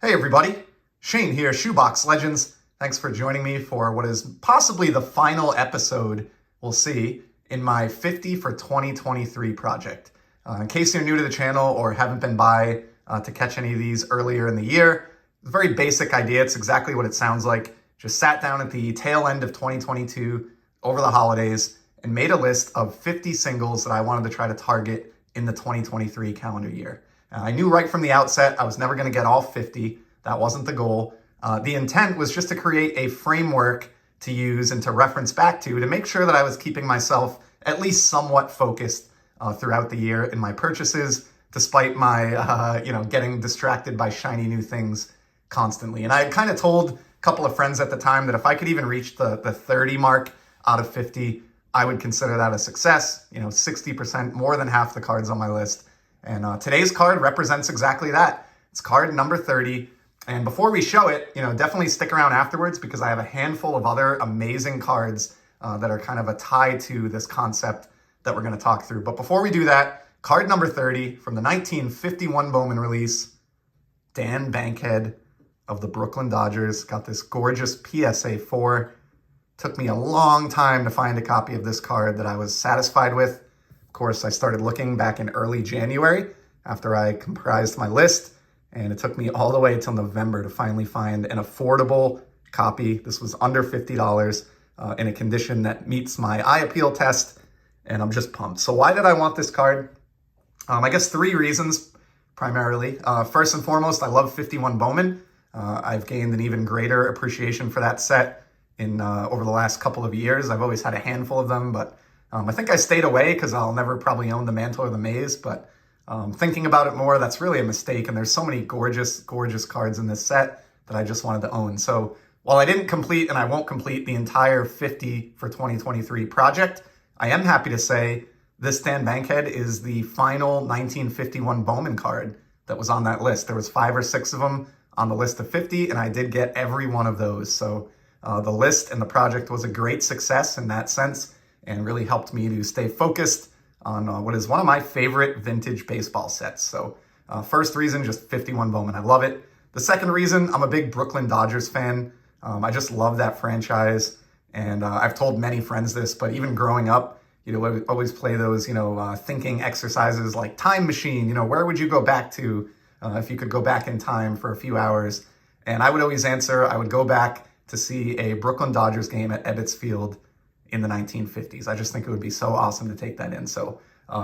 Hey everybody, Shane here, Shoebox Legends. Thanks for joining me for what is possibly the final episode, we'll see, in my 50 for 2023 project. In case you're new to the channel or haven't been by to catch any of these earlier in the year, it's a very basic idea. It's exactly what it sounds like. Just sat down at the tail end of 2022 over the holidays and made a list of 50 singles that I wanted to try to target in the 2023 calendar year. I knew right from the outset I was never going to get all 50. That wasn't the goal. The intent was just to create a framework to use and to reference back to make sure that I was keeping myself at least somewhat focused throughout the year in my purchases, despite my getting distracted by shiny new things constantly. And I had kind of told a couple of friends at the time that if I could even reach the 30 mark out of 50, I would consider that a success. 60%, more than half the cards on my list. And today's card represents exactly that. It's card number 30. And before we show it, definitely stick around afterwards because I have a handful of other amazing cards that are kind of a tie to this concept that we're going to talk through. But before we do that, card number 30 from the 1951 Bowman release, Dan Bankhead of the Brooklyn Dodgers. Got this gorgeous PSA 4. Took me a long time to find a copy of this card that I was satisfied with. Of course, I started looking back in early January after I comprised my list, and it took me all the way till November to finally find an affordable copy. This was under $50 in a condition that meets my eye appeal test, and I'm just pumped. So why did I want this card? I guess three reasons primarily. First and foremost, I love 51 Bowman. I've gained an even greater appreciation for that set in over the last couple of years. I've always had a handful of them, but I think I stayed away because I'll never probably own the Mantle or the Maze, but thinking about it more, that's really a mistake. And there's so many gorgeous, gorgeous cards in this set that I just wanted to own. So while I didn't complete and I won't complete the entire 50 for 2023 project, I am happy to say this Dan Bankhead is the final 1951 Bowman card that was on that list. There was 5 or 6 of them on the list of 50, and I did get every one of those. So the list and the project was a great success in that sense and really helped me to stay focused on what is one of my favorite vintage baseball sets. So first reason, just 51 Bowman. I love it. The second reason, I'm a big Brooklyn Dodgers fan. I just love that franchise. And I've told many friends this, but even growing up, we always play those, thinking exercises like time machine. Where would you go back to if you could go back in time for a few hours? And I would always answer, I would go back to see a Brooklyn Dodgers game at Ebbets Field in the 1950s. I just think it would be so awesome to take that in. So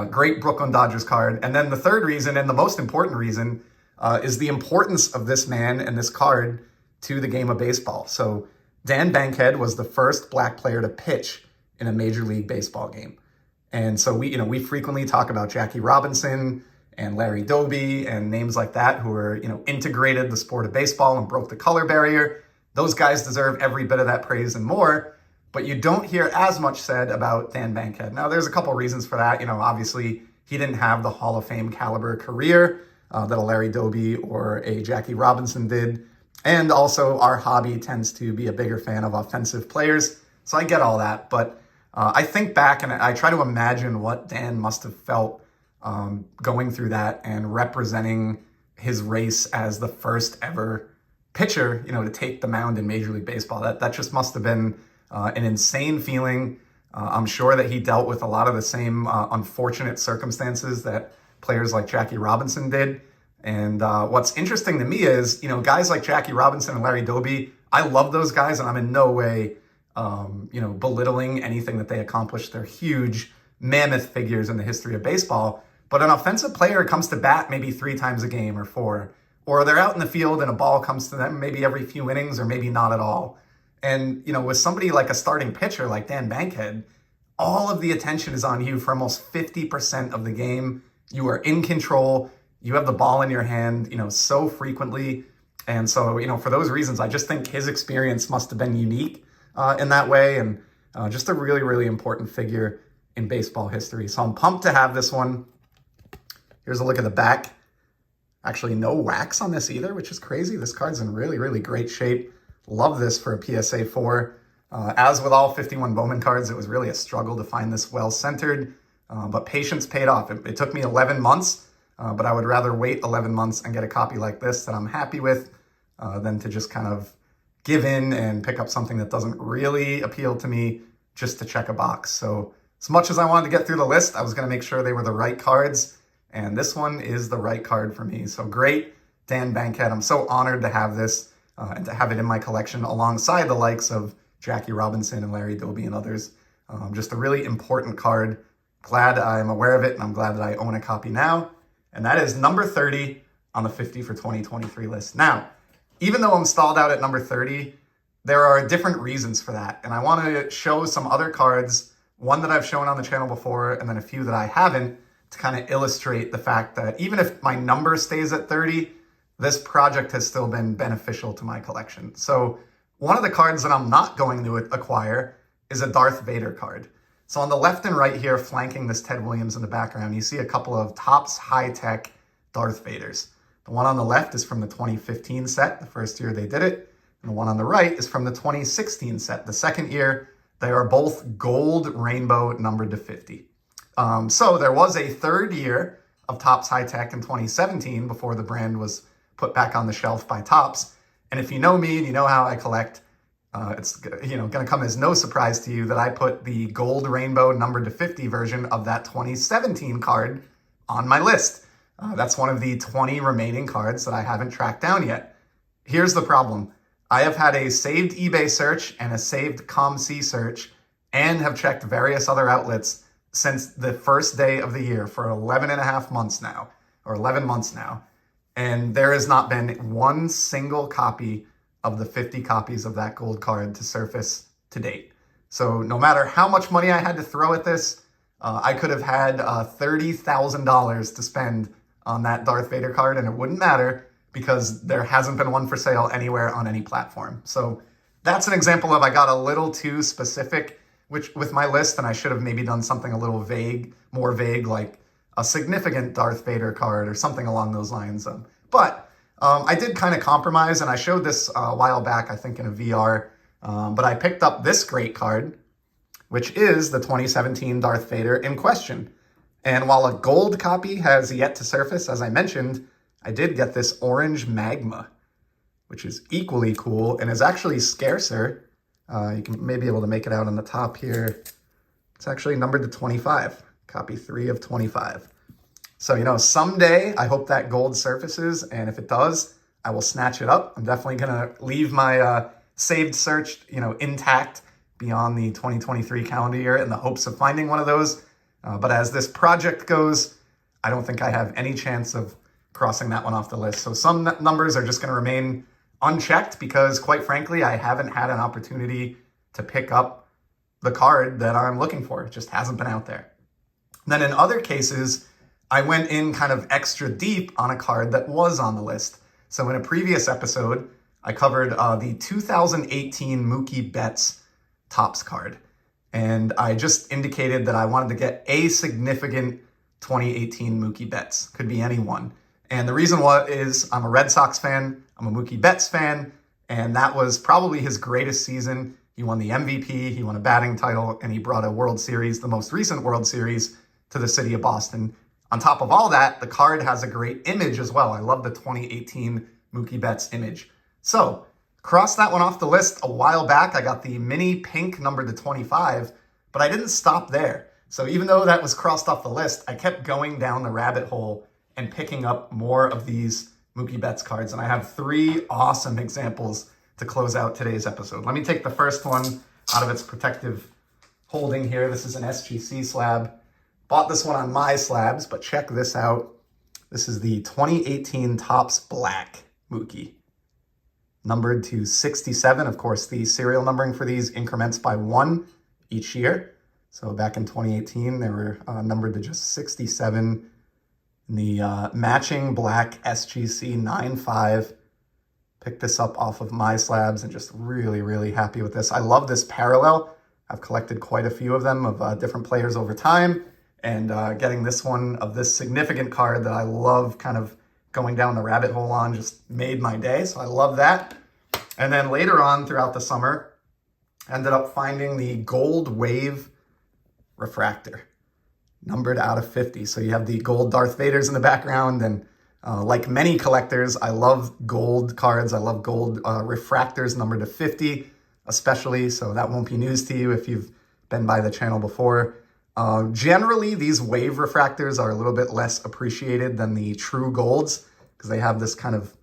great Brooklyn Dodgers card. And then the third reason, and the most important reason, is the importance of this man and this card to the game of baseball. So Dan Bankhead was the first black player to pitch in a Major League Baseball game. And so we frequently talk about Jackie Robinson and Larry Doby and names like that who are, integrated the sport of baseball and broke the color barrier. Those guys deserve every bit of that praise and more. But you don't hear as much said about Dan Bankhead. Now, there's a couple reasons for that. Obviously, he didn't have the Hall of Fame caliber career that a Larry Doby or a Jackie Robinson did. And also, our hobby tends to be a bigger fan of offensive players. So I get all that. But I think back and I try to imagine what Dan must have felt going through that and representing his race as the first ever pitcher, to take the mound in Major League Baseball. That just must have been an insane feeling. I'm sure that he dealt with a lot of the same unfortunate circumstances that players like Jackie Robinson did. And what's interesting to me is, guys like Jackie Robinson and Larry Doby, I love those guys, and I'm in no way, belittling anything that they accomplished. They're huge, mammoth figures in the history of baseball. But an offensive player comes to bat maybe 3 times a game or 4, or they're out in the field and a ball comes to them maybe every few innings or maybe not at all. And, with somebody like a starting pitcher like Dan Bankhead, all of the attention is on you for almost 50% of the game. You are in control. You have the ball in your hand, so frequently. And so, for those reasons, I just think his experience must have been unique in that way and just a really, really important figure in baseball history. So I'm pumped to have this one. Here's a look at the back. Actually, no wax on this either, which is crazy. This card's in really, really great shape. Love this for a PSA 4. As with all 51 Bowman cards, it was really a struggle to find this well-centered, but patience paid off. It took me 11 months, but I would rather wait 11 months and get a copy like this that I'm happy with. than to just kind of give in and pick up something that doesn't really appeal to me just to check a box. So as much as I wanted to get through the list, I was going to make sure they were the right cards, and this one is the right card for me. So great, Dan Bankhead. I'm so honored to have this and to have it in my collection alongside the likes of Jackie Robinson and Larry Doby and others. Just a really important card. Glad I'm aware of it, and I'm glad that I own a copy now. And that is number 30 on the 50 for 2023 list. Now, even though I'm stalled out at number 30, there are different reasons for that. And I want to show some other cards, one that I've shown on the channel before, and then a few that I haven't, to kind of illustrate the fact that even if my number stays at 30, this project has still been beneficial to my collection. So one of the cards that I'm not going to acquire is a Darth Vader card. So on the left and right here, flanking this Ted Williams in the background, you see a couple of Topps high-tech Darth Vaders. The one on the left is from the 2015 set, the first year they did it. And the one on the right is from the 2016 set, the second year. They are both gold rainbow numbered to 50. So there was a third year of Topps High Tech in 2017 before the brand was put back on the shelf by Topps. And if you know me and you know how I collect, it's going to come as no surprise to you that I put the gold rainbow numbered to 50 version of that 2017 card on my list. That's one of the 20 remaining cards that I haven't tracked down yet. Here's the problem. I have had a saved eBay search and a saved ComC search and have checked various other outlets since the first day of the year for 11 and a half months now, or 11 months now. And there has not been one single copy of the 50 copies of that gold card to surface to date. So no matter how much money I had to throw at this, I could have had $30,000 to spend on that Darth Vader card, and it wouldn't matter because there hasn't been one for sale anywhere on any platform. So that's an example of I got a little too specific with my list, and I should have maybe done something a little vague, more vague, like a significant Darth Vader card or something along those lines. But I did kind of compromise, and I showed this a while back, I think in a VR, but I picked up this great card, which is the 2017 Darth Vader in question. And while a gold copy has yet to surface, as I mentioned, I did get this orange magma, which is equally cool and is actually scarcer. You can maybe be able to make it out on the top here. It's actually numbered to 25, copy 3 of 25. So, someday I hope that gold surfaces, and if it does, I will snatch it up. I'm definitely going to leave my saved search, intact beyond the 2023 calendar year in the hopes of finding one of those. But as this project goes, I don't think I have any chance of crossing that one off the list. So some numbers are just going to remain unchecked because, quite frankly, I haven't had an opportunity to pick up the card that I'm looking for. It just hasn't been out there. Then in other cases, I went in kind of extra deep on a card that was on the list. So in a previous episode, I covered the 2018 Mookie Betts Topps card. And I just indicated that I wanted to get a significant 2018 Mookie Betts. Could be anyone. And the reason is I'm a Red Sox fan, I'm a Mookie Betts fan, and that was probably his greatest season. He won the MVP, he won a batting title, and he brought a World Series, the most recent World Series, to the city of Boston. On top of all that, the card has a great image as well. I love the 2018 Mookie Betts image. So, crossed that one off the list a while back. I got the mini pink number to 25, but I didn't stop there. So even though that was crossed off the list, I kept going down the rabbit hole and picking up more of these Mookie Betts cards. And I have 3 awesome examples to close out today's episode. Let me take the first one out of its protective holding here. This is an SGC slab. Bought this one on my slabs, but check this out. This is the 2018 Topps Black Mookie, numbered to 67. Of course, the serial numbering for these increments by 1 each year. So back in 2018, they were numbered to just 67. And the matching black SGC 9.5. Picked this up off of my slabs and just really, really happy with this. I love this parallel. I've collected quite a few of them of different players over time. And getting this one of this significant card that I love kind of going down the rabbit hole on just made my day. So I love that. And then later on throughout the summer, ended up finding the gold wave refractor, numbered out of 50. So you have the gold Darth Vaders in the background and Like many collectors, I love gold cards. I love gold refractors numbered to 50, especially, so that won't be news to you if you've been by the channel before. Generally, these wave refractors are a little bit less appreciated than the true golds because they have this kind of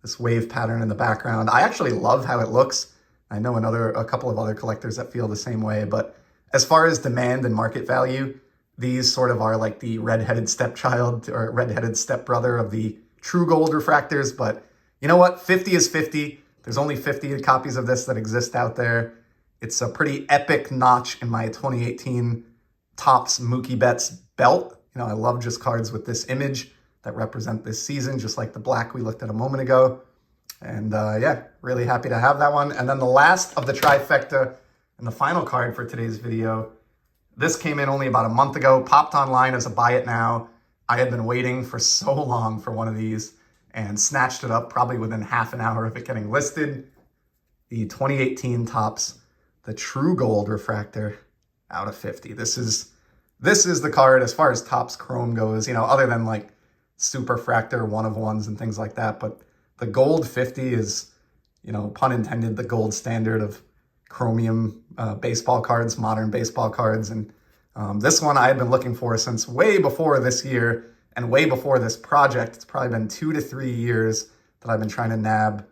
this wave pattern in the background. I actually love how it looks. I know a couple of other collectors that feel the same way, but as far as demand and market value, these sort of are like the red-headed stepchild or red-headed stepbrother of the true gold refractors. But you know what? 50 is 50. There's only 50 copies of this that exist out there. It's a pretty epic notch in my 2018 Topps Mookie Betts belt. You know, I love just cards with this image that represent this season, just like the black we looked at a moment ago. And yeah, really happy to have that one. And then the last of the trifecta and the final card for today's video. This came in only about a month ago, popped online as a buy it now. I had been waiting for so long for one of these and snatched it up probably within half an hour of it getting listed. The 2018 Topps, the True Gold Refractor out of 50. This is the card as far as Topps Chrome goes, you know, other than like Superfractor, one of ones and things like that. But the Gold 50 is, you know, pun intended, the gold standard of chromium baseball cards, modern baseball cards. And this one I had been looking for since way before this year and way before this project. It's probably been 2 to 3 years that I've been trying to nab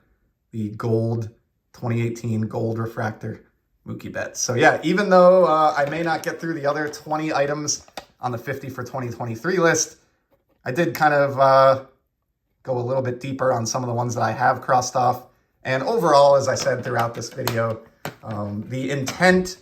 the gold 2018 gold refractor Mookie Betts. So yeah, even though I may not get through the other 20 items on the 50 for 2023 list, I did kind of go a little bit deeper on some of the ones that I have crossed off. And overall, as I said throughout this video, the intent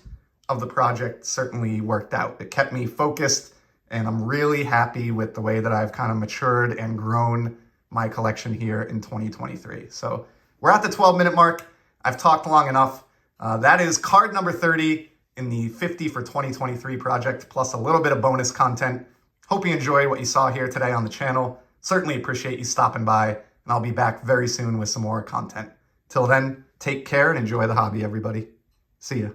of the project certainly worked out. It kept me focused, and I'm really happy with the way that I've kind of matured and grown my collection here in 2023. So we're at the 12-minute mark. I've talked long enough. That is card number 30 in the 50 for 2023 project, plus a little bit of bonus content. Hope you enjoyed what you saw here today on the channel. Certainly appreciate you stopping by, and I'll be back very soon with some more content. Till then, take care and enjoy the hobby, everybody. See ya.